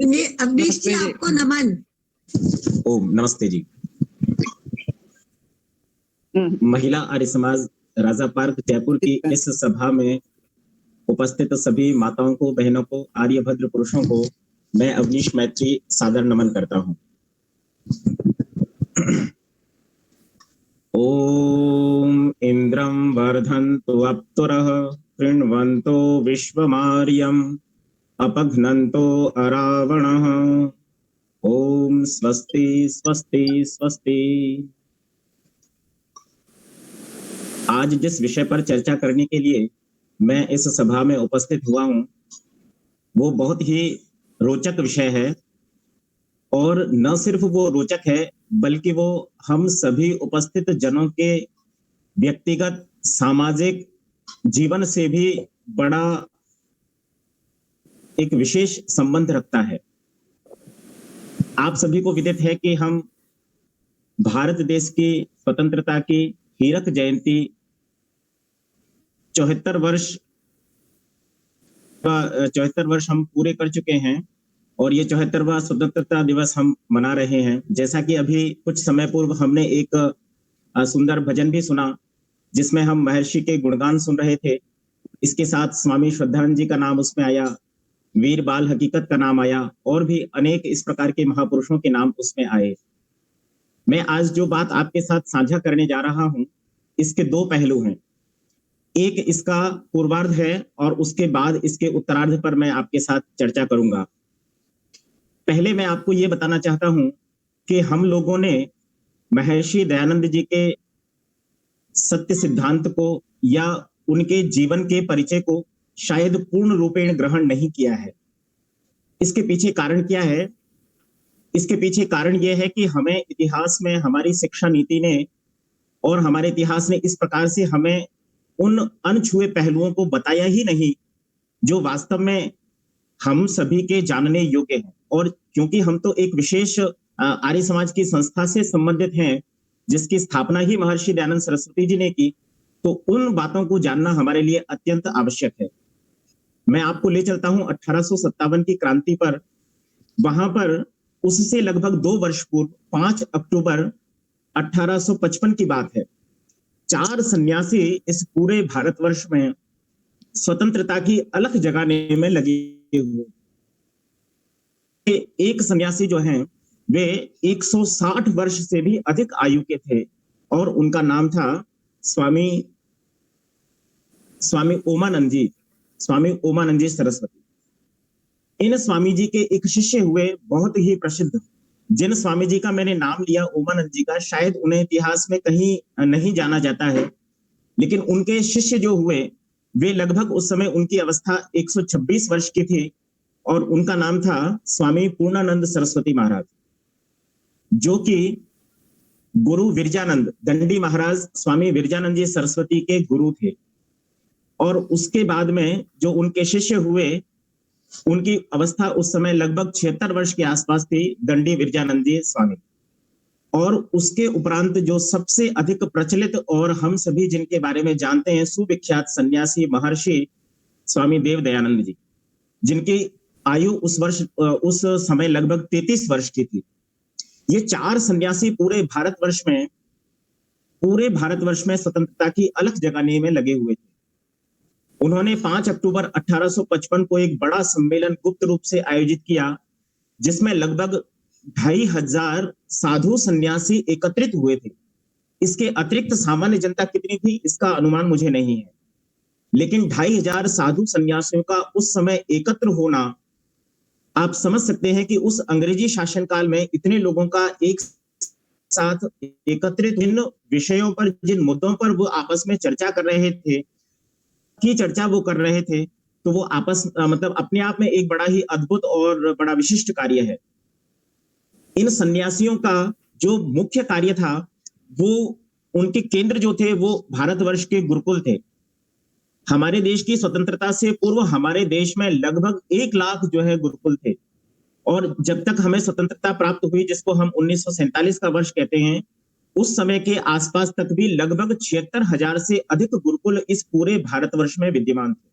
अवनीश जी, नमस्ते जी। आपको नमन। ओम नमस्ते जी। महिला आर्य समाज राजा पार्क जयपुर की इस सभा में उपस्थित सभी माताओं को, बहनों को, आर्यभद्र पुरुषों को मैं अवनीश मैत्री सादर नमन करता हूं। ओम इंद्रं वर्धन्तु अप्तुरः कृण्वन्तो विश्वमार्यम् अपघ्नन्तो अरावणः। ओम स्वस्ति स्वस्ति स्वस्ति। आज जिस विषय पर चर्चा करने के लिए मैं इस सभा में उपस्थित हुआ हूं, वो बहुत ही रोचक विषय है। और न सिर्फ वो रोचक है, बल्कि वो हम सभी उपस्थित जनों के व्यक्तिगत सामाजिक जीवन से भी बड़ा एक विशेष संबंध रखता है। आप सभी को विदित है कि हम भारत देश की स्वतंत्रता की हीरक जयंती 74 वर्ष हम पूरे कर चुके हैं और ये 74वां स्वतंत्रता दिवस हम मना रहे हैं। जैसा कि अभी कुछ समय पूर्व हमने एक सुंदर भजन भी सुना, जिसमें हम महर्षि के गुणगान सुन रहे थे। इसके साथ स्वामी श्रद्धानंद जी का नाम उसमें आया, वीर बाल हकीकत का नाम आया और भी अनेक इस प्रकार के महापुरुषों के नाम उसमें आए। मैं आज जो बात आपके साथ साझा करने जा रहा हूं, इसके दो पहलू हैं। एक इसका पूर्वार्ध है और उसके बाद इसके उत्तरार्ध पर मैं आपके साथ चर्चा करूंगा। पहले मैं आपको ये बताना चाहता हूं कि हम लोगों ने महर्षि दयानंद जी के सत्य सिद्धांत को या उनके जीवन के परिचय को शायद पूर्ण रूपेण ग्रहण नहीं किया है। इसके पीछे कारण क्या है? इसके पीछे कारण यह है कि हमें इतिहास में हमारी शिक्षा नीति ने और हमारे इतिहास ने इस प्रकार से हमें उन अनछुए पहलुओं को बताया ही नहीं जो वास्तव में हम सभी के जानने योग्य हैं। और क्योंकि हम तो एक विशेष आर्य समाज की संस्था से संबंधित हैं, जिसकी स्थापना ही महर्षि दयानंद सरस्वती जी ने की, तो उन बातों को जानना हमारे लिए अत्यंत आवश्यक है। मैं आपको ले चलता हूं 1857 की क्रांति पर। वहां पर उससे लगभग 2 वर्ष पूर्व 5 अक्टूबर 1855 की बात है, 4 सन्यासी इस पूरे भारतवर्ष में स्वतंत्रता की अलख जगाने में लगे हुए। एक सन्यासी जो हैं वे 160 वर्ष से भी अधिक आयु के थे और उनका नाम था स्वामी ओमानंद जी सरस्वती। इन स्वामी जी के एक शिष्य हुए बहुत ही प्रसिद्ध। जिन स्वामी जी का मैंने नाम लिया ओमानंद जी का, शायद उन्हें इतिहास में कहीं नहीं जाना जाता है, लेकिन उनके शिष्य जो हुए वे लगभग उस समय उनकी अवस्था 126 वर्ष की थी और उनका नाम था स्वामी पूर्णानंद सरस्वती महाराज, जो कि गुरु विरजानंद दंडी महाराज स्वामी विरजानंद जी सरस्वती के गुरु थे। और उसके बाद में जो उनके शिष्य हुए, उनकी अवस्था उस समय लगभग 76 वर्ष के आसपास थी, दंडी विरजानंद जी स्वामी। और उसके उपरांत जो सबसे अधिक प्रचलित और हम सभी जिनके बारे में जानते हैं, सुविख्यात सन्यासी महर्षि स्वामी देव दयानंद जी, जिनकी आयु उस समय लगभग 33 वर्ष की थी। ये 4 सन्यासी पूरे भारतवर्ष में स्वतंत्रता की अलख जगाने में लगे हुए थे। उन्होंने 5 अक्टूबर 1855 को एक बड़ा सम्मेलन गुप्त रूप से आयोजित किया, जिसमें लगभग 2500 साधु सन्यासी एकत्रित हुए थे। इसके अतिरिक्त सामान्य जनता कितनी थी, इसका अनुमान मुझे नहीं है, लेकिन 2500 साधु सन्यासियों का उस समय एकत्र होना, आप समझ सकते हैं कि उस अंग्रेजी शासनकाल में इतने लोगों का एक साथ एकत्रित, जिन विषयों पर, जिन मुद्दों पर वो आपस में चर्चा कर रहे थे, वो कर रहे थे, तो वो मतलब अपने आप में एक बड़ा ही अद्भुत और बड़ा विशिष्ट कार्य है। इन सन्यासियों का जो मुख्य कार्य था, वो उनके केंद्र जो थे वो भारतवर्ष के गुरुकुल थे। हमारे देश की स्वतंत्रता से पूर्व हमारे देश में लगभग 1 लाख जो है गुरुकुल थे, और जब तक हमें स्वतंत्रता प्राप्त हुई, जिसको हम 1947 का वर्ष कहते हैं, उस समय के आसपास तक भी लगभग 76,000 से अधिक गुरुकुल इस पूरे भारतवर्ष में विद्यमान थे।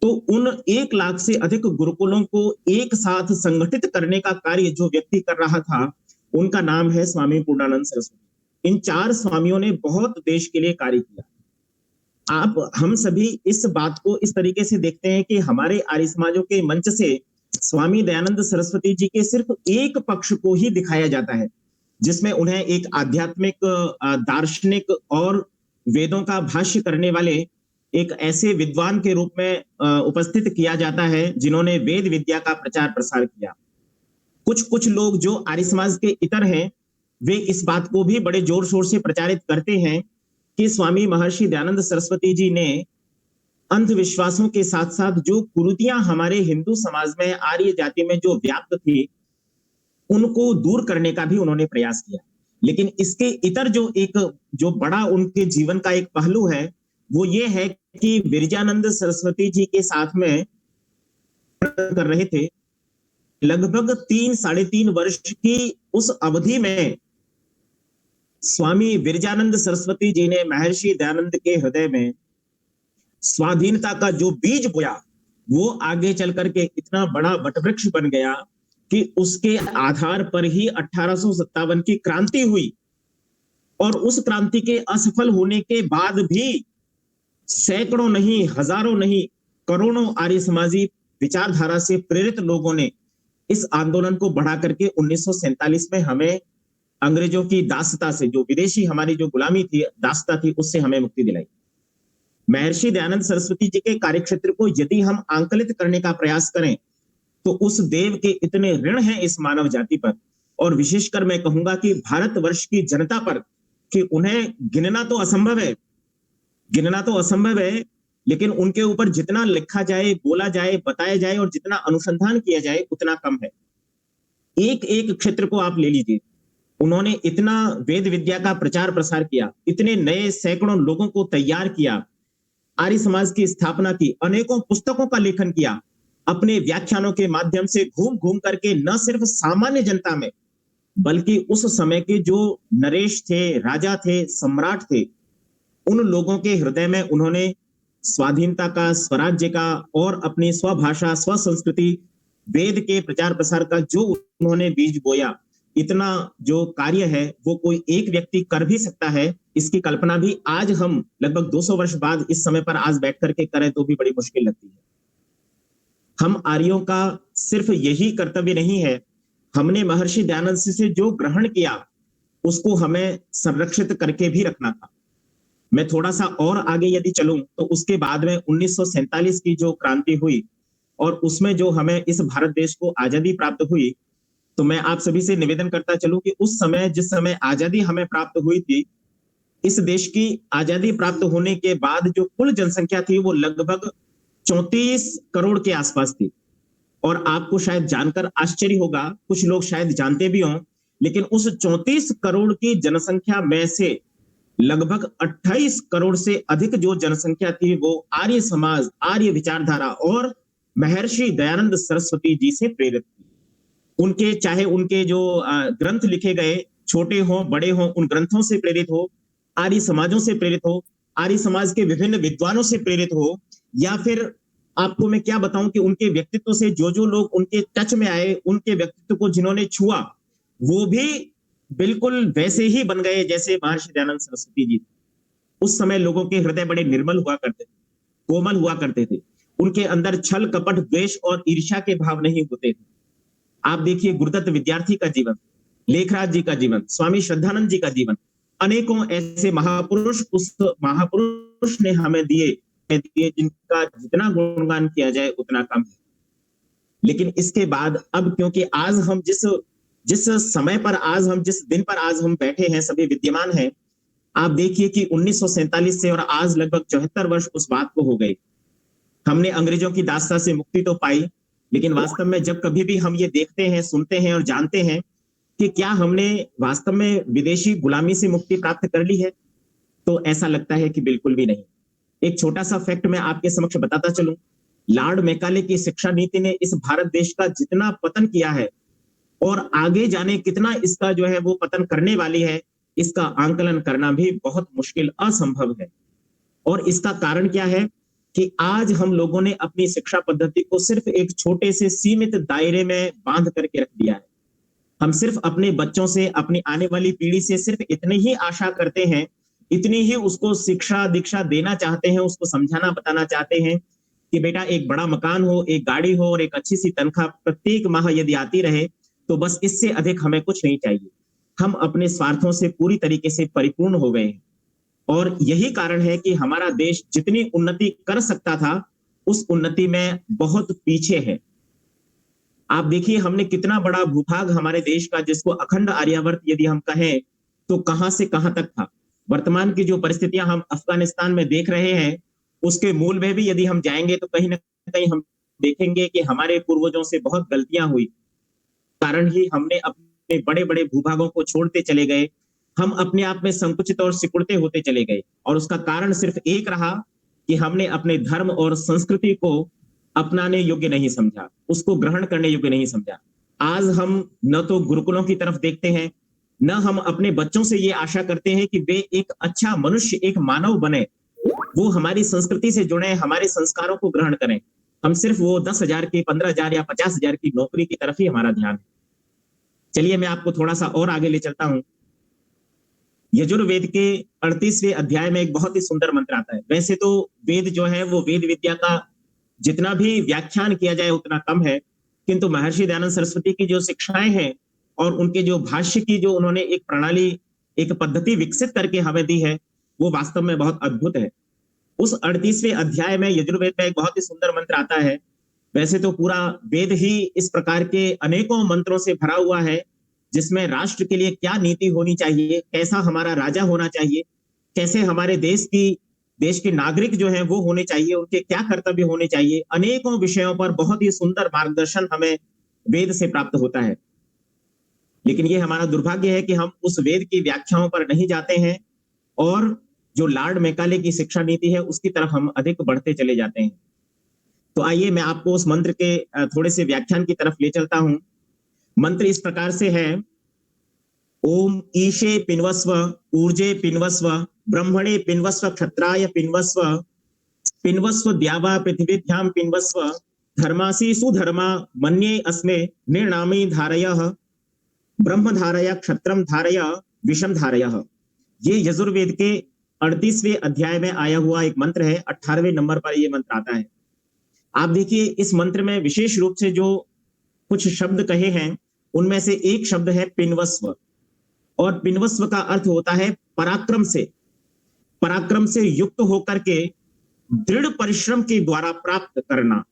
तो उन 1 लाख से अधिक गुरुकुलों को एक साथ संगठित करने का कार्य जो व्यक्ति कर रहा था, उनका नाम है स्वामी पूर्णानंद सरस्वती। इन 4 स्वामियों ने बहुत देश के लिए कार्य किया। आप हम सभी इस बात को इस तरीके से देखते हैं कि हमारे आर्य समाजों के मंच से स्वामी दयानंद सरस्वती जी के सिर्फ एक पक्ष को ही दिखाया जाता है, जिसमें उन्हें एक आध्यात्मिक दार्शनिक और वेदों का भाष्य करने वाले एक ऐसे विद्वान के रूप में उपस्थित किया जाता है जिन्होंने वेद विद्या का प्रचार प्रसार किया। कुछ कुछ लोग जो आर्य समाज के इतर हैं, वे इस बात को भी बड़े जोर शोर से प्रचारित करते हैं कि स्वामी महर्षि दयानंद सरस्वती जी ने अंधविश्वासों के साथ साथ जो कुरीतियां हमारे हिंदू समाज में आर्य जाति में जो व्याप्त थी, उनको दूर करने का भी उन्होंने प्रयास किया। लेकिन इसके इतर जो बड़ा उनके जीवन का एक पहलू है, वो ये है कि विरजानंद सरस्वती जी के साथ में कर रहे थे। लगभग 3-3.5 वर्ष की उस अवधि में स्वामी विरजानंद सरस्वती जी ने महर्षि दयानंद के हृदय में स्वाधीनता का जो बीज बोया, वो आगे चल करके इतना बड़ा वटवृक्ष बन गया कि उसके आधार पर ही 1857 की क्रांति हुई। और उस क्रांति के असफल होने के बाद भी सैकड़ों नहीं, हजारों नहीं, करोड़ों आर्य समाजी विचारधारा से प्रेरित लोगों ने इस आंदोलन को बढ़ा करके 1947 में हमें अंग्रेजों की दासता से, जो विदेशी हमारी जो गुलामी थी, दासता थी, उससे हमें मुक्ति दिलाई। महर्षि दयानंद सरस्वती जी के कार्यक्षेत्र को यदि हम आंकलित करने का प्रयास करें तो उस देव के इतने ऋण हैं इस मानव जाति पर, और विशेषकर मैं कहूंगा कि भारतवर्ष की जनता पर, कि उन्हें गिनना तो असंभव है, लेकिन उनके ऊपर जितना लिखा जाए, बोला जाए, बताया जाए और जितना अनुसंधान किया जाए उतना कम है। एक एक क्षेत्र को आप ले लीजिए, उन्होंने इतना वेद विद्या का प्रचार प्रसार किया, इतने नए सैकड़ों लोगों को तैयार किया, आर्य समाज की स्थापना की, अनेकों पुस्तकों का लेखन किया, अपने व्याख्यानों के माध्यम से घूम घूम करके न सिर्फ सामान्य जनता में, बल्कि उस समय के जो नरेश थे, राजा थे, सम्राट थे, उन लोगों के हृदय में उन्होंने स्वाधीनता का, स्वराज्य का और अपनी स्वभाषा, स्वसंस्कृति, वेद के प्रचार प्रसार का जो उन्होंने बीज बोया, इतना जो कार्य है वो कोई एक व्यक्ति कर भी सकता है। इसकी कल्पना भी आज हम लगभग 200 वर्ष बाद इस समय पर आज बैठ करके करें तो भी बड़ी मुश्किल लगती है। हम आर्यों का सिर्फ यही कर्तव्य नहीं है, हमने महर्षि दयानंद से जो ग्रहण किया उसको हमें संरक्षित करके भी रखना था। मैं थोड़ा सा और आगे यदि चलूं तो उसके बाद में 1947 की जो क्रांति हुई और उसमें जो हमें इस भारत देश को आजादी प्राप्त हुई, तो मैं आप सभी से निवेदन करता चलूं कि उस समय, जिस समय आजादी हमें प्राप्त हुई थी, इस देश की आजादी प्राप्त होने के बाद जो कुल जनसंख्या थी वो लगभग 34 करोड़ के आसपास थी। और आपको शायद जानकर आश्चर्य होगा, कुछ लोग शायद जानते भी हों, लेकिन उस 34 करोड़ की जनसंख्या में से लगभग 28 करोड़ से अधिक जो जनसंख्या थी वो आर्य समाज, आर्य विचारधारा और महर्षि दयानंद सरस्वती जी से प्रेरित थी। उनके, चाहे उनके जो ग्रंथ लिखे गए, छोटे हों बड़े हों, उन ग्रंथों से प्रेरित हो, आर्य समाजों से प्रेरित हो, आर्य समाज के विभिन्न विद्वानों से प्रेरित हो, या फिर आपको मैं क्या बताऊं कि उनके व्यक्तित्व से जो लोग उनके टच में आए, उनके व्यक्तित्व को जिन्होंने छुआ, वो भी बिल्कुल वैसे ही बन गए जैसे महर्षि दयानंद सरस्वती जी। उस समय लोगों के हृदय बड़े निर्मल हुआ करते थे, कोमल हुआ करते थे, उनके अंदर छल कपट, द्वेष और ईर्ष्या के भाव नहीं होते थे। आप देखिए गुरुदत्त विद्यार्थी का जीवन, लेखराज जी का जीवन, स्वामी श्रद्धानंद जी का जीवन, अनेकों ऐसे महापुरुष उस महापुरुष ने हमें दिए जिनका जितना गुणगान किया जाए उतना कम है। लेकिन इसके बाद अब, क्योंकि आज हम जिस समय पर, आज हम जिस दिन पर आज हम बैठे हैं, सभी विद्यमान हैं, आप देखिए कि 1947 से और आज लगभग 74 वर्ष उस बात को हो गए। हमने अंग्रेजों की दास्ता से मुक्ति तो पाई, लेकिन वास्तव में जब कभी भी हम ये देखते हैं, सुनते हैं और जानते हैं कि क्या हमने वास्तव में विदेशी गुलामी से मुक्ति प्राप्त कर ली है, तो ऐसा लगता है कि बिल्कुल भी नहीं। एक छोटा सा फैक्ट मैं आपके समक्ष बताता चलूं, लॉर्ड मैकाले की शिक्षा नीति ने इस भारत देश का जितना पतन किया है और आगे जाने कितना इसका जो है वो पतन करने वाली है, इसका आंकलन करना भी बहुत मुश्किल, असंभव है। और इसका कारण क्या है? कि आज हम लोगों ने अपनी शिक्षा पद्धति को सिर्फ एक छोटे से सीमित दायरे में बांध करके रख दिया है। हम सिर्फ अपने बच्चों से, अपनी आने वाली पीढ़ी से सिर्फ इतनी ही आशा करते हैं, इतनी ही उसको शिक्षा दीक्षा देना चाहते हैं, उसको समझाना बताना चाहते हैं कि बेटा एक बड़ा मकान हो, एक गाड़ी हो और एक अच्छी सी तनख्वाह प्रत्येक माह यदि आती रहे तो बस इससे अधिक हमें कुछ नहीं चाहिए। हम अपने स्वार्थों से पूरी तरीके से परिपूर्ण हो गए हैं और यही कारण है कि हमारा देश जितनी उन्नति कर सकता था उस उन्नति में बहुत पीछे है। आप देखिए हमने कितना बड़ा भूभाग हमारे देश का, जिसको अखंड आर्यावर्त यदि हम कहें तो कहां से कहां तक था। वर्तमान की जो परिस्थितियां हम अफगानिस्तान में देख रहे हैं उसके मूल में भी यदि हम जाएंगे तो कहीं ना कहीं हम देखेंगे कि हमारे पूर्वजों से बहुत गलतियां हुई, कारण ही हमने अपने बड़े बड़े भूभागों को छोड़ते चले गए। हम अपने आप में संकुचित और सिकुड़ते होते चले गए और उसका कारण सिर्फ एक रहा कि हमने अपने धर्म और संस्कृति को अपनाने योग्य नहीं समझा, उसको ग्रहण करने योग्य नहीं समझा। आज हम न तो गुरुकुलों की तरफ देखते हैं, न हम अपने बच्चों से ये आशा करते हैं कि वे एक अच्छा मनुष्य, एक मानव बने, वो हमारी संस्कृति से जुड़े, हमारे संस्कारों को ग्रहण करें। हम सिर्फ वो 10,000 की, 15,000 या 50,000 की नौकरी की तरफ ही हमारा ध्यान है। चलिए मैं आपको थोड़ा सा और आगे ले चलता हूं। यजुर्वेद के 38वें अध्याय में एक बहुत ही सुंदर मंत्र आता है। वैसे तो वेद जो है वो वेद विद्या का जितना भी व्याख्यान किया जाए उतना कम है, किंतु महर्षि दयानंद सरस्वती की जो शिक्षाएं हैं और उनके जो भाष्य की जो उन्होंने एक प्रणाली, एक पद्धति विकसित करके हमें दी है, वो वास्तव में बहुत अद्भुत है। उस 38वें अध्याय में यजुर्वेद में एक बहुत ही सुंदर मंत्र आता है। वैसे तो पूरा वेद ही इस प्रकार के अनेकों मंत्रों से भरा हुआ है, जिसमें राष्ट्र के लिए क्या नीति होनी चाहिए, कैसा हमारा राजा होना चाहिए, कैसे हमारे देश के नागरिक जो हैं वो होने चाहिए, उनके क्या कर्तव्य होने चाहिए, अनेकों विषयों पर बहुत ही सुंदर मार्गदर्शन हमें वेद से प्राप्त होता है। लेकिन ये हमारा दुर्भाग्य है कि हम उस वेद की व्याख्याओं पर नहीं जाते हैं और जो लॉर्ड मैकाले की शिक्षा नीति है उसकी तरफ हम अधिक बढ़ते चले जाते हैं। तो आइए मैं आपको उस मंत्र के थोड़े से व्याख्यान की तरफ ले चलता हूं। मंत्र इस प्रकार से है, ओम ईशे पिन्वस्व, ऊर्जे पिन्वस्व, ब्रह्मणे पिन्वस्व, क्षत्राय पिन्वस्व, पिन्वस्व द्यावा पृथिवीभ्याम पिन्वस्व, धर्मासी सुधर्मा मन्ये अस्मे, निर्णामी धारयः, ब्रह्म धारय, क्षत्रम धारय, विषम धारय। ये यजुर्वेद के 38वें अध्याय में आया हुआ एक मंत्र है। 18वें नंबर पर यह मंत्र आता है। आप देखिए इस मंत्र में विशेष रूप से जो कुछ शब्द कहे हैं उनमें से एक शब्द है पिन्वस्व, और पिन्वस्व का अर्थ होता है पराक्रम से युक्त होकर के दृढ़ परिश्रम के द्वारा प्राप्त करना,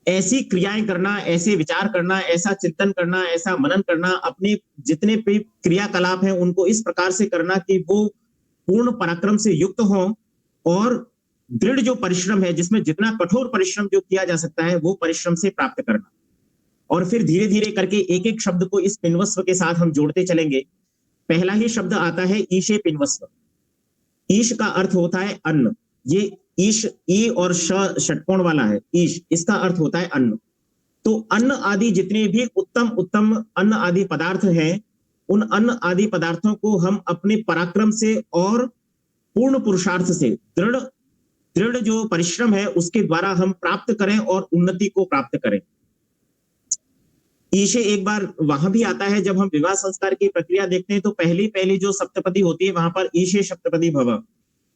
ऐसी क्रियाएं करना, ऐसे विचार करना, ऐसा चिंतन करना, ऐसा मनन करना, अपने जितने भी क्रियाकलाप हैं उनको इस प्रकार से करना कि वो पूर्ण पराक्रम से युक्त हो और दृढ़ जो परिश्रम है, जिसमें जितना कठोर परिश्रम जो किया जा सकता है वो परिश्रम से प्राप्त करना। और फिर धीरे धीरे करके एक एक शब्द को इस पिन्वस्व के साथ हम जोड़ते चलेंगे। पहला ही शब्द आता है ईशे पिन्वस्व। ईश का अर्थ होता है अन्न। ये ईश, ई और षटकोण वाला है, ईश, इसका अर्थ होता है अन्न। तो अन्न आदि जितने भी उत्तम उत्तम अन्न आदि पदार्थ हैं, उन अन्न आदि पदार्थों को हम अपने पराक्रम से और पूर्ण पुरुषार्थ से, दृढ़ जो परिश्रम है उसके द्वारा हम प्राप्त करें और उन्नति को प्राप्त करें। ईशे एक बार वहां भी आता है जब हम विवाह संस्कार की प्रक्रिया देखते हैं तो पहली जो सप्तपदी होती है वहां पर ईशे सप्तपदी भव,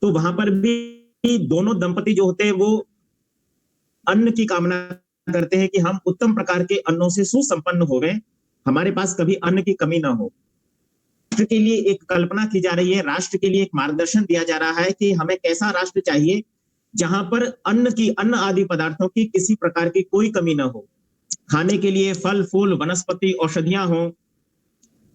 तो वहां पर भी दोनों दंपति जो होते हैं वो अन्न की कामना करते हैं कि हम उत्तम प्रकार के अन्नों से सुसंपन्न होवें, हमारे पास कभी अन्न की कमी ना हो। राष्ट्र के लिए एक कल्पना की जा रही है, राष्ट्र के लिए एक मार्गदर्शन दिया जा रहा है कि हमें कैसा राष्ट्र चाहिए जहां पर अन्न आदि पदार्थों की किसी प्रकार की कोई कमी ना हो। खाने के लिए फल फूल वनस्पति औषधियां हो,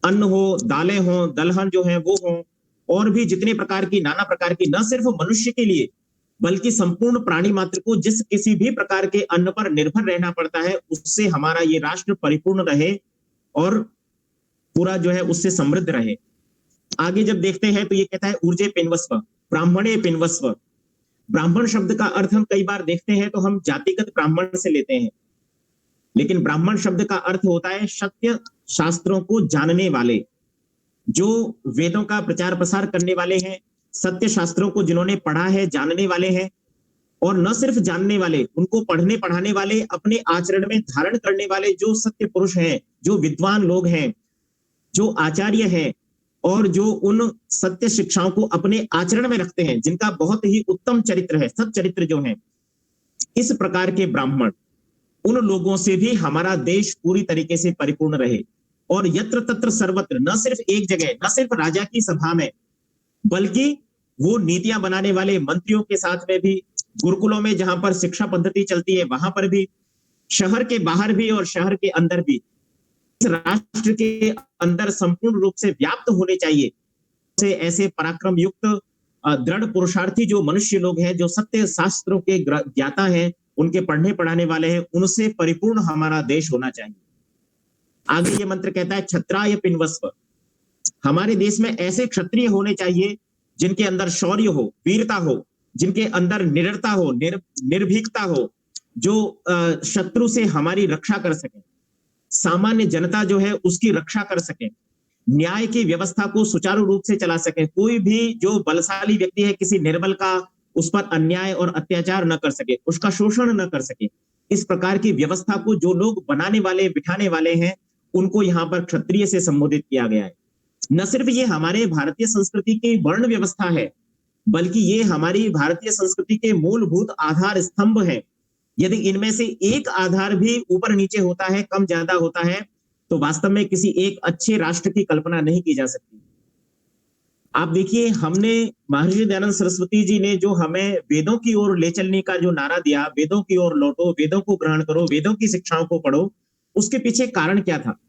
अन्न हो, दालें हो, दलहन जो है वो हो, और भी जितने प्रकार की नाना प्रकार की, न सिर्फ मनुष्य के लिए बल्कि संपूर्ण प्राणी मात्र को जिस किसी भी प्रकार के अन्न पर निर्भर रहना पड़ता है उससे हमारा ये राष्ट्र परिपूर्ण रहे और पूरा जो है उससे समृद्ध रहे। आगे जब देखते हैं तो ये कहता है ऊर्जे पिन्वस्व, ब्राह्मणे पिन्वस्व। ब्राह्मण शब्द का अर्थ हम कई बार देखते हैं तो हम जातिगत ब्राह्मण से लेते हैं, लेकिन ब्राह्मण शब्द का अर्थ होता है सत्य शास्त्रों को जानने वाले, जो वेदों का प्रचार प्रसार करने वाले हैं, सत्य शास्त्रों को जिन्होंने पढ़ा है, जानने वाले हैं। और न सिर्फ जानने वाले, उनको पढ़ने पढ़ाने वाले, अपने आचरण में धारण करने वाले जो सत्य पुरुष हैं, जो विद्वान लोग हैं, जो आचार्य हैं और जो उन सत्य शिक्षाओं को अपने आचरण में रखते हैं, जिनका बहुत ही उत्तम चरित्र है, सच्चरित्र जो है, इस प्रकार के ब्राह्मण, उन लोगों से भी हमारा देश पूरी तरीके से परिपूर्ण रहे। और यत्र तत्र सर्वत्र, न सिर्फ एक जगह, न सिर्फ राजा की सभा में, बल्कि वो नीतियां बनाने वाले मंत्रियों के साथ में भी, गुरुकुलों में जहां पर शिक्षा पद्धति चलती है वहां पर भी, शहर के बाहर भी और शहर के अंदर भी, इस राष्ट्र के अंदर संपूर्ण रूप से व्याप्त होने चाहिए से ऐसे पराक्रम युक्त दृढ़ पुरुषार्थी जो मनुष्य लोग हैं, जो सत्य शास्त्रों के ज्ञाता हैं, उनके पढ़ने पढ़ाने वाले हैं, उनसे परिपूर्ण हमारा देश होना चाहिए। आगे ये मंत्र कहता है क्षत्राय पिन्वस्व, हमारे देश में ऐसे क्षत्रिय होने चाहिए जिनके अंदर शौर्य हो, वीरता हो, जिनके अंदर निडरता हो, निर्भीकता हो, जो शत्रु से हमारी रक्षा कर सके, सामान्य जनता जो है उसकी रक्षा कर सके, न्याय की व्यवस्था को सुचारू रूप से चला सके, कोई भी जो बलशाली व्यक्ति है किसी निर्बल का उस पर अन्याय और अत्याचार न कर सके, उसका शोषण न कर सके। इस प्रकार की व्यवस्था को जो लोग बनाने वाले, बिठाने वाले हैं, उनको यहाँ पर क्षत्रिय से संबोधित किया गया है। न सिर्फ ये हमारे भारतीय संस्कृति की वर्ण व्यवस्था है, बल्कि ये हमारी भारतीय संस्कृति के मूलभूत आधार स्तंभ है। यदि इनमें से एक आधार भी ऊपर नीचे होता है, कम ज्यादा होता है, तो वास्तव में किसी एक अच्छे राष्ट्र की कल्पना नहीं की जा सकती। आप देखिए, हमने महर्षि दयानंद सरस्वती जी ने जो हमें वेदों की ओर ले चलने का जो नारा दिया, वेदों की ओर लौटो, वेदों को ग्रहण करो, वेदों की शिक्षाओं को पढ़ो, उसके पीछे कारण क्या था?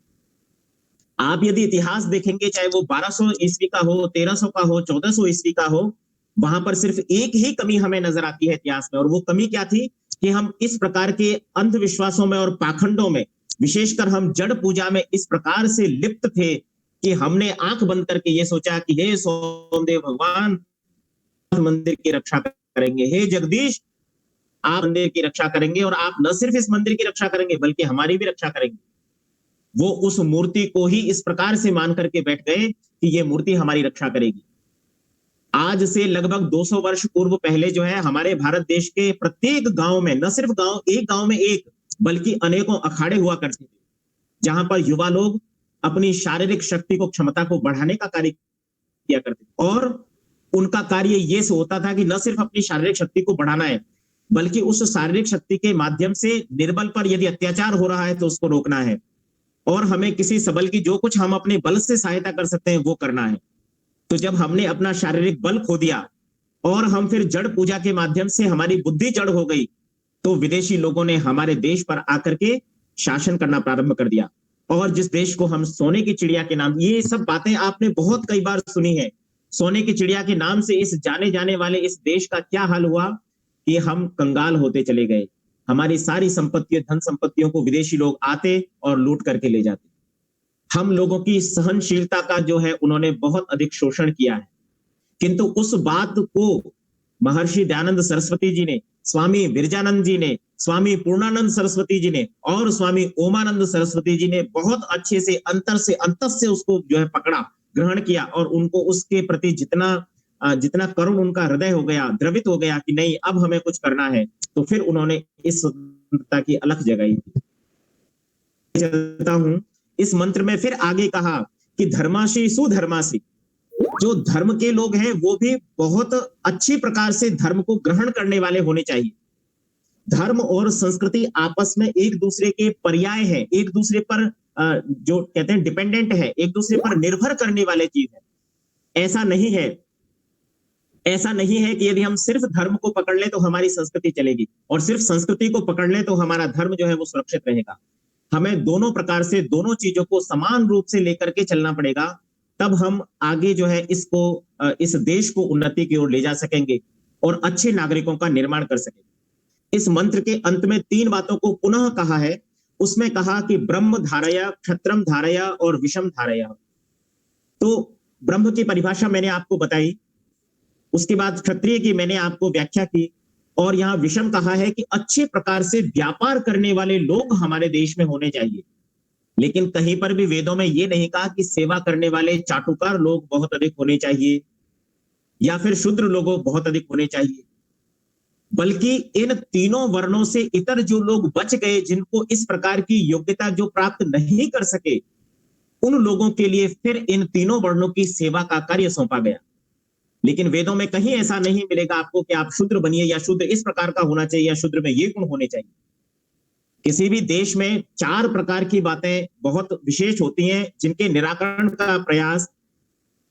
आप यदि इतिहास देखेंगे, चाहे वो 1200 ईस्वी का हो, 1300 का हो, 1400 ईस्वी का हो, वहां पर सिर्फ एक ही कमी हमें नजर आती है इतिहास में, और वो कमी क्या थी कि हम इस प्रकार के अंधविश्वासों में और पाखंडों में, विशेषकर हम जड़ पूजा में इस प्रकार से लिप्त थे कि हमने आंख बंद करके ये सोचा कि हे सोमदेव भगवान मंदिर की रक्षा करेंगे, हे जगदीश आप मंदिर की रक्षा करेंगे, और आप न सिर्फ इस मंदिर की रक्षा करेंगे बल्कि हमारी भी रक्षा करेंगे। वो उस मूर्ति को ही इस प्रकार से मान करके बैठ गए कि ये मूर्ति हमारी रक्षा करेगी। आज से लगभग 200 वर्ष पूर्व पहले जो है, हमारे भारत देश के प्रत्येक गांव में, न सिर्फ एक गांव में एक, बल्कि अनेकों अखाड़े हुआ करते थे, जहां पर युवा लोग अपनी शारीरिक शक्ति को, क्षमता को बढ़ाने का कार्य किया करते थे। और उनका कार्य ये होता था कि न सिर्फ अपनी शारीरिक शक्ति को बढ़ाना है, बल्कि उस शारीरिक शक्ति के माध्यम से निर्बल पर यदि अत्याचार हो रहा है तो उसको रोकना है, और हमें किसी सबल की जो कुछ हम अपने बल से सहायता कर सकते हैं वो करना है। तो जब हमने अपना शारीरिक बल खो दिया और हम फिर जड़ पूजा के माध्यम से हमारी बुद्धि जड़ हो गई, तो विदेशी लोगों ने हमारे देश पर आकर के शासन करना प्रारंभ कर दिया। और जिस देश को हम सोने की चिड़िया के नाम, ये सब बातें आपने बहुत कई बार सुनी है, सोने की चिड़िया के नाम से इस जाने जाने वाले इस देश का क्या हाल हुआ कि हम कंगाल होते चले गए। हमारी सारी संपत्तियों, धन संपत्तियों को विदेशी लोग आते और लूट करके ले जाते। हम लोगों की सहनशीलता का जो है उन्होंने बहुत अधिक शोषण किया है। किंतु उस बात को महर्षि दयानंद सरस्वती जी ने, स्वामी विरजानंद जी ने, स्वामी पूर्णानंद सरस्वती जी ने और स्वामी ओमानंद सरस्वती जी ने बहुत अच्छे से अंतर से अंतस से उसको जो है पकड़ा, ग्रहण किया, और उनको उसके प्रति जितना करुण उनका हृदय हो गया, द्रवित हो गया कि नहीं अब हमें कुछ करना है, तो फिर उन्होंने इस स्वतंत्रता की अलख जगाई। चलता हूं, इस मंत्र में फिर आगे कहा कि धर्माशी सुधर्माशी, जो धर्म के लोग हैं वो भी बहुत अच्छी प्रकार से धर्म को ग्रहण करने वाले होने चाहिए। धर्म और संस्कृति आपस में एक दूसरे के पर्याय है, एक दूसरे पर जो कहते हैं डिपेंडेंट है, एक दूसरे पर निर्भर करने वाले चीज है। ऐसा नहीं है कि यदि हम सिर्फ धर्म को पकड़ ले तो हमारी संस्कृति चलेगी, और सिर्फ संस्कृति को पकड़ ले तो हमारा धर्म जो है वो सुरक्षित रहेगा। हमें दोनों प्रकार से, दोनों चीजों को समान रूप से लेकर के चलना पड़ेगा, तब हम आगे जो है इस देश को उन्नति की ओर ले जा सकेंगे और अच्छे नागरिकों का निर्माण कर सकेंगे। इस मंत्र के अंत में 3 बातों को पुनः कहा है। उसमें कहा कि ब्रह्म धारया, क्षत्रम धारया और विषम धारया। तो ब्रह्म की परिभाषा मैंने आपको बताई, उसके बाद क्षत्रिय की मैंने आपको व्याख्या की, और यहां विषम कहा है कि अच्छे प्रकार से व्यापार करने वाले लोग हमारे देश में होने चाहिए। लेकिन कहीं पर भी वेदों में यह नहीं कहा कि सेवा करने वाले चाटुकार लोग बहुत अधिक होने चाहिए या फिर शूद्र लोग बहुत अधिक होने चाहिए। बल्कि इन तीनों वर्णों से इतर जो लोग बच गए, जिनको इस प्रकार की योग्यता जो प्राप्त नहीं कर सके, उन लोगों के लिए फिर इन तीनों वर्णों की सेवा का कार्य सौंपा गया। लेकिन वेदों में कहीं ऐसा नहीं मिलेगा आपको कि आप शूद्र बनिए या शूद्र इस प्रकार का होना चाहिए या शूद्र में ये गुण होने चाहिए। किसी भी देश में 4 प्रकार की बातें बहुत विशेष होती हैं, जिनके निराकरण का प्रयास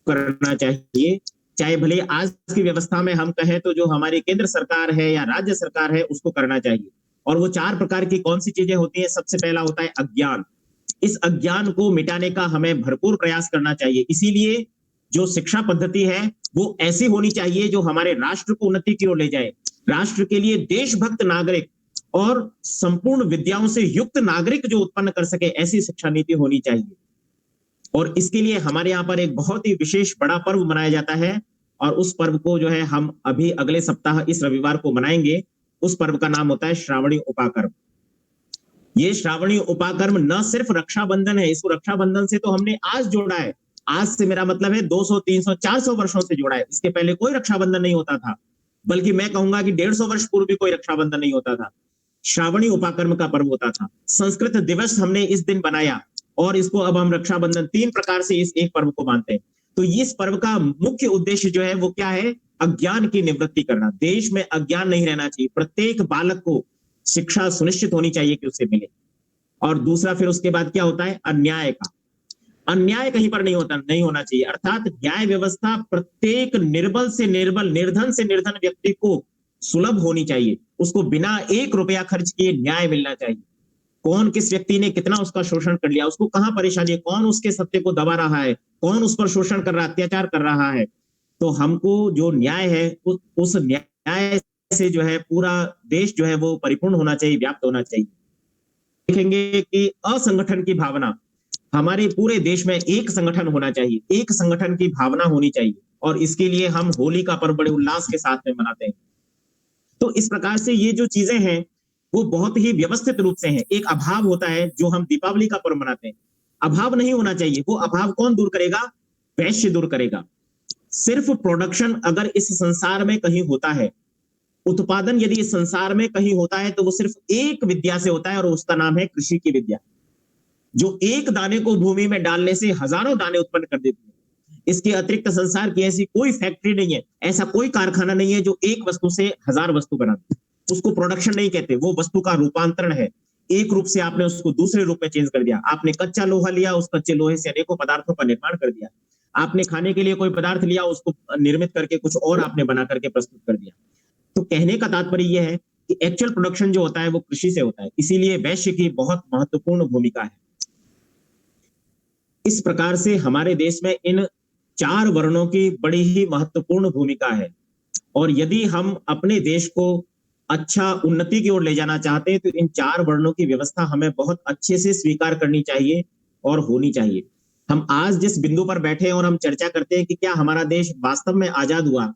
करना चाहिए। चाहे भले आज की व्यवस्था में हम कहें तो जो हमारी केंद्र सरकार है या राज्य सरकार है, उसको करना चाहिए। और वो 4 प्रकार की कौन सी चीजें होती हैं? सबसे पहला होता है अज्ञान। इस अज्ञान को मिटाने का हमें भरपूर प्रयास करना चाहिए। इसीलिए जो शिक्षा पद्धति है, वो ऐसी होनी चाहिए जो हमारे राष्ट्र को उन्नति की ओर ले जाए। राष्ट्र के लिए देशभक्त नागरिक और संपूर्ण विद्याओं से युक्त नागरिक जो उत्पन्न कर सके, ऐसी शिक्षा नीति होनी चाहिए। और इसके लिए हमारे यहाँ पर एक बहुत ही विशेष बड़ा पर्व मनाया जाता है, और उस पर्व को जो है हम अभी अगले सप्ताह इस रविवार को मनाएंगे। उस पर्व का नाम होता है श्रावणी उपाकर्म। ये श्रावणी उपाकर्म न सिर्फ रक्षाबंधन है, इसको रक्षाबंधन से तो हमने आज जोड़ा है। आज से मेरा मतलब है 200, 300, 400 वर्षों से जोड़ा है। इसके पहले कोई रक्षाबंधन नहीं होता था, बल्कि मैं कहूंगा कि 150 वर्ष पूर्व भी कोई रक्षाबंधन नहीं होता था। श्रावणी उपाकर्म का पर्व होता था। संस्कृत दिवस हमने इस दिन बनाया, और इसको अब हम रक्षाबंधन 3 प्रकार से इस एक पर्व को मानते हैं। तो इस पर्व का मुख्य उद्देश्य जो है वो क्या है? अज्ञान की निवृत्ति करना। देश में अज्ञान नहीं रहना चाहिए। प्रत्येक बालक को शिक्षा सुनिश्चित होनी चाहिए कि उसे मिले। और दूसरा फिर उसके बाद क्या होता है? अन्याय का। अन्याय कहीं पर नहीं होना चाहिए। अर्थात न्याय व्यवस्था प्रत्येक निर्बल से निर्बल, निर्धन से निर्धन व्यक्ति को सुलभ होनी चाहिए। उसको बिना 1 रुपया खर्च किए न्याय मिलना चाहिए। कौन किस व्यक्ति ने कितना उसका शोषण कर लिया, उसको कहां परेशानी है, कौन उसके सत्य को दबा रहा है, कौन उस पर शोषण कर रहा है, अत्याचार कर रहा है। तो हमको जो न्याय है, उस न्याय से जो है पूरा देश जो है वो परिपूर्ण होना चाहिए, व्याप्त होना चाहिए। देखेंगे कि असंगठन की भावना, हमारे पूरे देश में एक संगठन होना चाहिए, एक संगठन की भावना होनी चाहिए। और इसके लिए हम होली का पर्व बड़े उल्लास के साथ में मनाते हैं। तो इस प्रकार से ये जो चीजें हैं वो बहुत ही व्यवस्थित रूप से हैं। एक अभाव होता है जो हम दीपावली का पर्व मनाते हैं, अभाव नहीं होना चाहिए। वो अभाव कौन दूर करेगा? वैश्य दूर करेगा। सिर्फ प्रोडक्शन अगर इस संसार में कहीं होता है, उत्पादन यदि इस संसार में कहीं होता है, तो वो सिर्फ एक विद्या से होता है, और उसका नाम है कृषि की विद्या, जो एक दाने को भूमि में डालने से हजारों दाने उत्पन्न कर देती है। इसके अतिरिक्त संसार की ऐसी कोई फैक्ट्री नहीं है, ऐसा कोई कारखाना नहीं है जो एक वस्तु से 1000 वस्तु बनाती है। उसको प्रोडक्शन नहीं कहते, वो वस्तु का रूपांतरण है। एक रूप से आपने उसको दूसरे रूप में चेंज कर दिया। आपने कच्चा लोहा लिया, उस कच्चे लोहे से अनेकों पदार्थों का निर्माण कर दिया। आपने खाने के लिए कोई पदार्थ लिया, उसको निर्मित करके कुछ और आपने बना करके प्रस्तुत कर दिया। तो कहने का तात्पर्य यह है कि एक्चुअल प्रोडक्शन जो होता है वो कृषि से होता है। इसीलिए वैश्य की बहुत महत्वपूर्ण भूमिका है। इस प्रकार से हमारे देश में इन 4 वर्णों की बड़ी ही महत्वपूर्ण भूमिका है। और यदि हम अपने देश को अच्छा उन्नति की ओर ले जाना चाहते हैं, तो इन 4 वर्णों की व्यवस्था हमें बहुत अच्छे से स्वीकार करनी चाहिए और होनी चाहिए। हम आज जिस बिंदु पर बैठे हैं और हम चर्चा करते हैं कि क्या हमारा देश वास्तव में आजाद हुआ,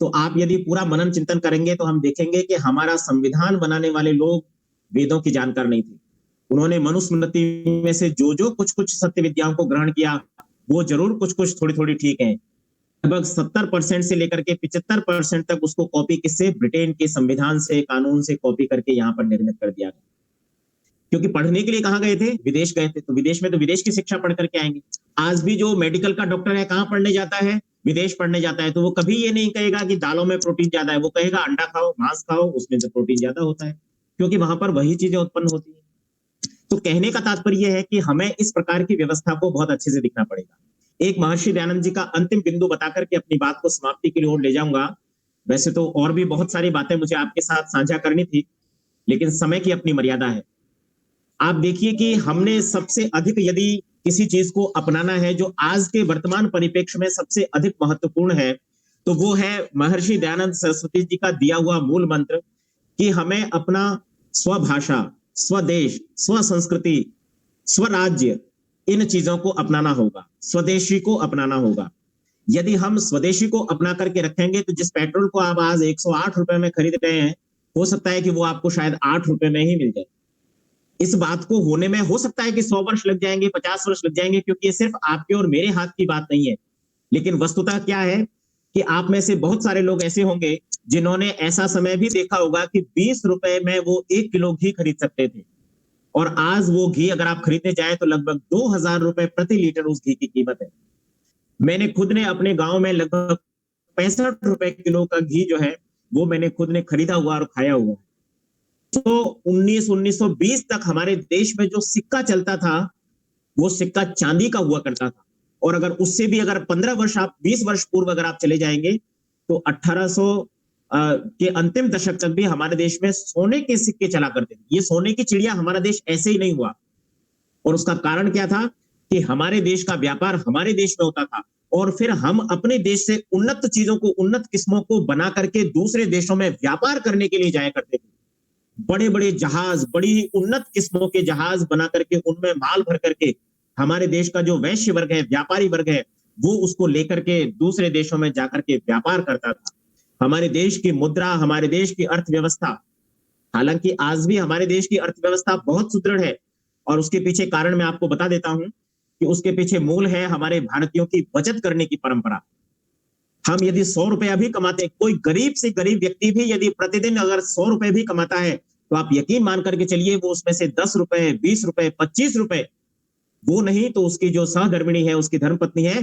तो आप यदि पूरा मनन चिंतन करेंगे तो हम देखेंगे कि हमारा संविधान बनाने वाले लोग वेदों की जानकार नहीं थे। उन्होंने मनुस्मृति में से जो कुछ कुछ सत्य विद्याओं को ग्रहण किया, वो जरूर कुछ कुछ थोड़ी थोड़ी ठीक है। लगभग 70% से लेकर के 75% तक उसको कॉपी किससे? ब्रिटेन के संविधान से, कानून से कॉपी करके यहाँ पर निर्मित कर दिया गया। क्योंकि पढ़ने के लिए कहाँ गए थे? विदेश गए थे। तो विदेश में तो विदेश की शिक्षा पढ़ करके आएंगे। आज भी जो मेडिकल का डॉक्टर है कहाँ पढ़ने जाता है? विदेश पढ़ने जाता है। तो वो कभी ये नहीं कहेगा कि दालों में प्रोटीन ज्यादा है, वो कहेगा अंडा खाओ, मांस खाओ, उसमें से प्रोटीन ज्यादा होता है, क्योंकि वहां पर वही चीजें उत्पन्न होती है। तो कहने का तात्पर्य है कि हमें इस प्रकार की व्यवस्था को बहुत अच्छे से दिखना पड़ेगा। एक महर्षि दयानंद जी का अंतिम बिंदु बताकर के अपनी बात को समाप्ति की ओर ले जाऊंगा। वैसे तो और भी बहुत सारी बातें मुझे आपके साथ साझा करनी थी, लेकिन समय की अपनी मर्यादा है। आप देखिए कि हमने सबसे अधिक यदि किसी चीज को अपनाना है जो आज के वर्तमान परिप्रेक्ष्य में सबसे अधिक महत्वपूर्ण है, तो वो है महर्षि दयानंद सरस्वती जी का दिया हुआ मूल मंत्र कि हमें अपना स्वभाषा, स्वदेश, स्वसंस्कृति, स्वराज्य, इन चीजों को अपनाना होगा, स्वदेशी को अपनाना होगा। यदि हम स्वदेशी को अपना करके रखेंगे, तो जिस पेट्रोल को आप आज 108 रुपए में खरीद रहे हैं, हो सकता है कि वो आपको शायद 8 रुपए में ही मिल जाए। इस बात को होने में हो सकता है कि 100 वर्ष लग जाएंगे, 50 वर्ष लग जाएंगे, क्योंकि ये सिर्फ आपके और मेरे हाथ की बात नहीं है। लेकिन वस्तुतः क्या है कि आप में से बहुत सारे लोग ऐसे होंगे जिन्होंने ऐसा समय भी देखा होगा कि 20 रुपए में वो 1 किलो घी खरीद सकते थे, और आज वो घी अगर आप खरीदने जाएं तो लगभग 2000 रुपए प्रति लीटर उस घी की कीमत है। मैंने खुद ने अपने गांव में लगभग 65 रुपए किलो का घी जो है वो मैंने खुद ने खरीदा हुआ और खाया हुआ। तो 1920 तक हमारे देश में जो सिक्का चलता था वो सिक्का चांदी का हुआ करता था, और अगर उससे भी अगर 15 वर्ष आप 20 वर्ष पूर्व अगर आप चले जाएंगे तो 1800 के अंतिम दशक तक भी हमारे देश में सोने के सिक्के चला करते थे। ये सोने की चिड़िया हमारा देश ऐसे ही नहीं हुआ, और उसका कारण क्या था कि हमारे देश का व्यापार हमारे देश में होता था, और फिर हम अपने देश से उन्नत चीजों को, उन्नत किस्मों को बना करके दूसरे देशों में व्यापार करने के लिए जाया करते थे। बड़े बड़े जहाज, बड़ी उन्नत किस्मों के जहाज बना करके उनमें माल भर करके हमारे देश का जो वैश्य वर्ग है, व्यापारी वर्ग है, वो उसको लेकर के दूसरे देशों में जाकर के व्यापार करता था। हमारे देश की मुद्रा, हमारे देश की अर्थव्यवस्था, हालांकि आज भी हमारे देश की अर्थव्यवस्था बहुत सुदृढ़ है, और उसके पीछे कारण मैं आपको बता देता हूं कि उसके पीछे मूल है हमारे भारतीयों की बचत करने की परंपरा। हम यदि 100 रुपया भी कमाते, कोई गरीब से गरीब व्यक्ति भी यदि प्रतिदिन अगर 100 रुपए भी कमाता है, तो आप यकीन मान करके चलिए वो उसमें से 10 रुपए, 20 रुपए, 25 रुपए, वो नहीं तो उसकी जो सहधर्मिणी है, उसकी धर्मपत्नी है,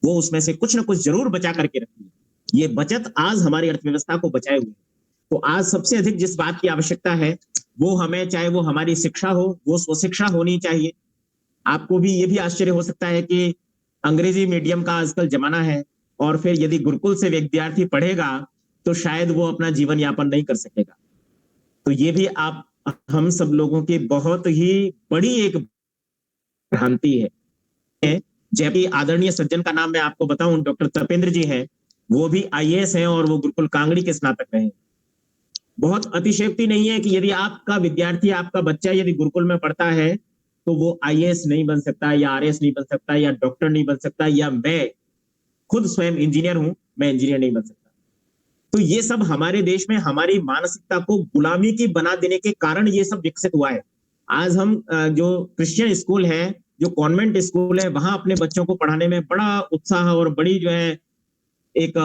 वो उसमें से कुछ ना कुछ जरूर बचा करके रखती है। ये बचत आज हमारी अर्थव्यवस्था को बचाए हुए। तो आज सबसे अधिक जिस बात की आवश्यकता है वो हमें, चाहे वो हमारी शिक्षा हो, वो स्वशिक्षा होनी चाहिए। आपको भी ये भी आश्चर्य हो सकता है कि अंग्रेजी मीडियम का आजकल जमाना है, और फिर यदि गुरुकुल से विद्यार्थी पढ़ेगा तो शायद वो अपना जीवन यापन नहीं कर सकेगा। तो ये भी आप हम सब लोगों की बहुत ही बड़ी एक भ्रांति है। जबकि आदरणीय सज्जन का नाम मैं आपको बताऊं, डॉक्टर तपेंद्र जी हैं, वो भी आईएएस हैं और वो गुरुकुल कांगड़ी के स्नातक रहे हैं। बहुत अतिशयोक्ति नहीं है कि यदि आपका विद्यार्थी, आपका बच्चा यदि गुरुकुल में पढ़ता है तो वो आईएएस नहीं बन सकता, या आरएएस नहीं बन सकता, या डॉक्टर नहीं बन सकता, या मैं खुद स्वयं इंजीनियर हूं, मैं इंजीनियर नहीं बन सकता। तो ये सब हमारे देश में हमारी मानसिकता को गुलामी की बना देने के कारण ये सब विकसित हुआ है। आज हम जो क्रिश्चियन स्कूल है, जो कॉन्वेंट स्कूल है, वहां अपने बच्चों को पढ़ाने में बड़ा उत्साह और बड़ी जो है एक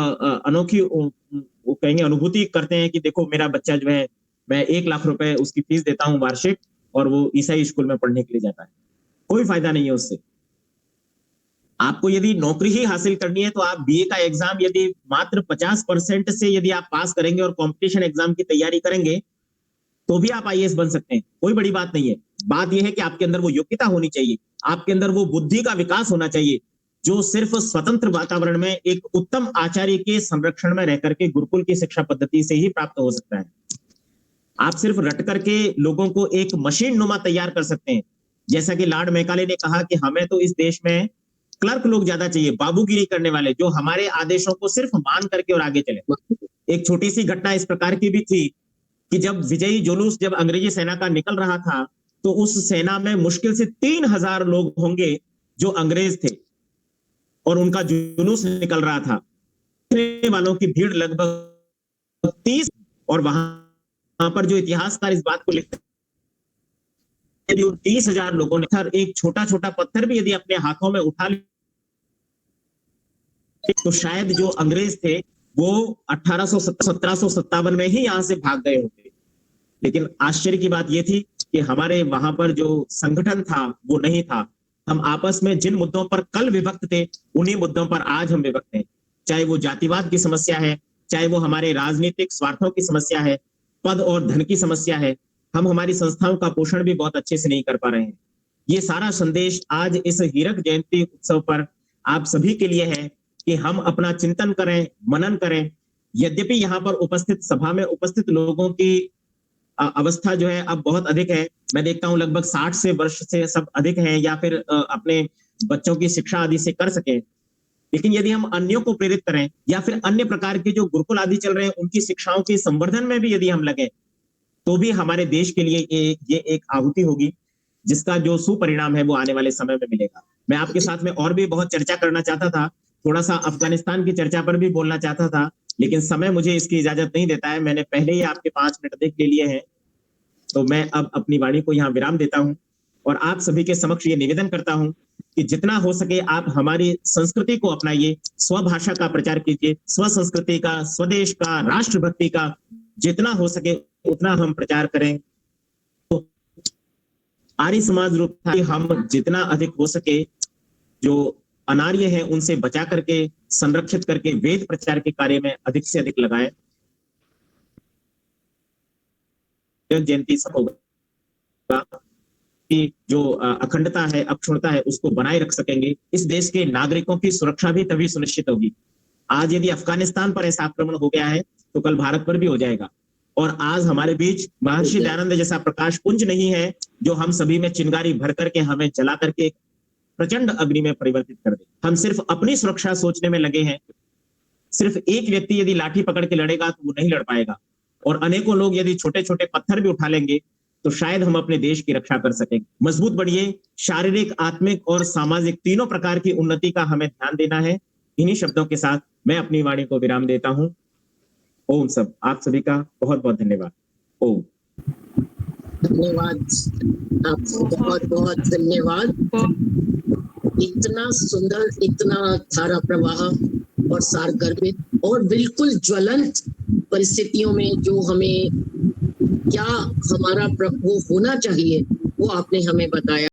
अनोखी वो कहेंगे अनुभूति करते हैं कि देखो मेरा बच्चा जो है, मैं 1 लाख रुपए उसकी फीस देता हूँ वार्षिक, और वो ईसाई स्कूल में पढ़ने के लिए जाता है। कोई फायदा नहीं है उससे। आपको यदि नौकरी ही हासिल करनी है तो आप बीए का एग्जाम यदि मात्र 50% से यदि आप पास करेंगे और कंपटीशन एग्जाम की तैयारी करेंगे तो भी आप आईएएस बन सकते हैं। कोई बड़ी बात नहीं है। बात यह है कि आपके अंदर वो योग्यता होनी चाहिए, आपके अंदर वो बुद्धि का विकास होना चाहिए, जो सिर्फ स्वतंत्र वातावरण में एक उत्तम आचार्य के संरक्षण में रह करके गुरुकुल की शिक्षा पद्धति से ही प्राप्त हो सकता है। आप सिर्फ रट करके लोगों को एक मशीन नुमा तैयार कर सकते हैं। जैसा कि लॉर्ड मैकाले ने कहा कि हमें तो इस देश में क्लर्क लोग ज्यादा चाहिए, बाबूगिरी करने वाले, जो हमारे आदेशों को सिर्फ मान करके और आगे चले। एक छोटी सी घटना इस प्रकार की भी थी कि जब विजयी जुलूस जब अंग्रेजी सेना का निकल रहा था, तो उस सेना में मुश्किल से 3000 लोग होंगे जो अंग्रेज थे, और उनका जुलूस निकल रहा था। वालों की भीड़ लगभग 30, और वहां पर जो इतिहासकार इस बात को लिखते हैं, यदि उन 30,000 लोगों ने एक छोटा छोटा पत्थर भी यदि अपने हाथों में उठा लिया तो शायद जो अंग्रेज थे वो 1757 में ही यहां से भाग गए होते। लेकिन आश्चर्य की बात यह थी कि हमारे वहां पर जो संगठन था वो नहीं था। हम आपस में जिन मुद्दों पर कल विभक्त थे, उन्हीं मुद्दों पर आज हम विभक्त हैं। चाहे वो जातिवाद की समस्या है, चाहे वो हमारे राजनीतिक स्वार्थों की समस्या है, पद और धन की समस्या है, हम हमारी संस्थाओं का पोषण भी बहुत अच्छे से नहीं कर पा रहे हैं। ये सारा संदेश आज इस हीरक जयंती उत्सव पर आप सभी के लिए है कि हम अपना चिंतन करें, मनन करें। यद्यपि यहाँ पर उपस्थित सभा में उपस्थित लोगों की अवस्था जो है अब बहुत अधिक है। मैं देखता हूं लगभग 60 से वर्ष से सब अधिक हैं, या फिर अपने बच्चों की शिक्षा आदि से कर सके। लेकिन यदि हम अन्यों को प्रेरित करें, या फिर अन्य प्रकार के जो गुरुकुल आदि चल रहे हैं उनकी शिक्षाओं के संवर्धन में भी यदि हम लगे, तो भी हमारे देश के लिए ये एक आहुति होगी, जिसका जो सुपरिणाम है वो आने वाले समय में मिलेगा। मैं आपके साथ में और भी बहुत चर्चा करना चाहता था, थोड़ा सा अफगानिस्तान की चर्चा पर भी बोलना चाहता था, लेकिन समय मुझे इसकी इजाजत नहीं देता है। मैंने पहले ही आपके 5 मिनट अधिक ले लिए हैं, तो मैं अब अपनी वाणी को यहाँ विराम देता हूँ। और आप सभी के समक्ष ये निवेदन करता हूं कि जितना हो सके आप हमारी संस्कृति को अपनाइए, स्वभाषा का प्रचार कीजिए, स्व संस्कृति का, स्वदेश का, राष्ट्रभक्ति का जितना हो सके उतना हम प्रचार करें। तो आर्य समाज रूप हम जितना अधिक हो सके जो अनार्य है उनसे बचा करके, संरक्षित करके वेद प्रचार के कार्य में अधिक से अधिक लगाएं। जयंती सब होगा कि जो अखंडता है, अक्षुण्णता है, उसको बनाए रख सकेंगे। इस देश के नागरिकों की सुरक्षा भी तभी सुनिश्चित होगी। आज यदि अफगानिस्तान पर ऐसा आक्रमण हो गया है तो कल भारत पर भी हो जाएगा। और आज हमारे बीच महर्षि दयानंद जैसा प्रकाश पुंज नहीं है जो हम सभी में चिंगारी भर करके हमें जला करके प्रचंड अग्नि में परिवर्तित कर दे। हम सिर्फ अपनी सुरक्षा सोचने में लगे हैं। सिर्फ एक व्यक्ति यदि लाठी पकड़ के लड़ेगा तो वो नहीं लड़ पाएगा, और अनेकों लोग यदि छोटे छोटे पत्थर भी उठा लेंगे तो शायद हम अपने देश की रक्षा कर सकेंगे। मजबूत बढ़िए, शारीरिक, आत्मिक और सामाजिक तीनों प्रकार की उन्नति का हमें ध्यान देना है। इन्हीं शब्दों के साथ मैं अपनी वाणी को विराम देता हूं। ओम सब आप सभी का बहुत बहुत धन्यवाद। ओम। धन्यवाद, आपको बहुत बहुत धन्यवाद। इतना सुंदर, इतना धारा प्रवाह और सारगर्भित और बिल्कुल ज्वलंत परिस्थितियों में जो हमें क्या हमारा वो होना चाहिए वो आपने हमें बताया।